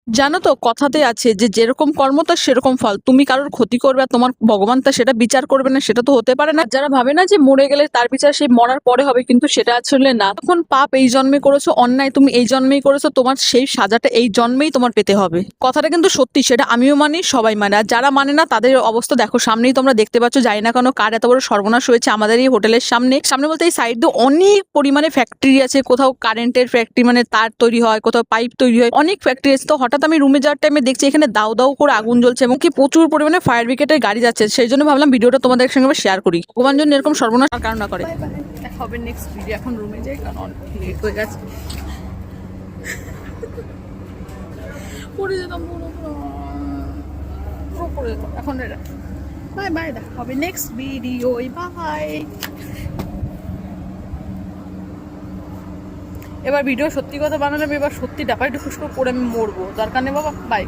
জানো তো কথাতে আছে যে যেরকম কর্ম তার সেরকম ফল। তুমি কারোর ক্ষতি করবে আর তোমার ভগবান তা সেটা বিচার করবে না, সেটা তো হতে পারে না। আর যারা ভাবে না যে মরে গেলে তার বিচার সেই মরার পরে হবে, কিন্তু সেটা আসলে না। তখন পাপ এই জন্মে করেছো, অন্যায় তুমি এই জন্মেই করেছো, তোমার সেই সাজাটা এই জন্মেই তোমার পেতে হবে। কথাটা কিন্তু সত্যি, সেটা আমিও মানি, সবাই মানে। আর যারা মানে না তাদের অবস্থা দেখো, সামনেই তোমরা দেখতে পাচ্ছ, যাই না কেন কার এত বড় সর্বনাশ হয়েছে আমাদের এই হোটেলের সামনে। সামনে বলতে এই সাইড দিয়ে অনেক পরিমাণে ফ্যাক্টরি আছে, কোথাও কারেন্টের ফ্যাক্টরি মানে তার তৈরি হয়, কোথাও পাইপ তৈরি হয়, অনেক ফ্যাক্টরি আছে। তো হঠাৎ আমি রুমে যাওয়ার টাইমে দেখছি এখানে দাউ দাউ করে আগুন জ্বলছে এবং কি প্রচুর পরিমাণে ফায়ার ব্রিগেডের গাড়ি যাচ্ছে। সেই জন্য ভাবলাম ভিডিওটা তোমাদের সঙ্গে শেয়ার করি, ভগবান জন্য এরকম সর্বনাশ আর কারণ না করে। দেখা হবে নেক্সট ভিডিও, এখন রুমে যাই কারণ অনেক লেট হয়ে গেছে। পড়ে যেতাম পুরো পড়ে যেতাম এখন। বাই বাই, দেখা হবে নেক্সট ভিডিও, বাই। এবার ভিডিও সত্যি কথা বানালাম, এবার সত্যি ডাপাই ডুকুস করে আমি মরবো, দরকার নেই বাবা, বাই।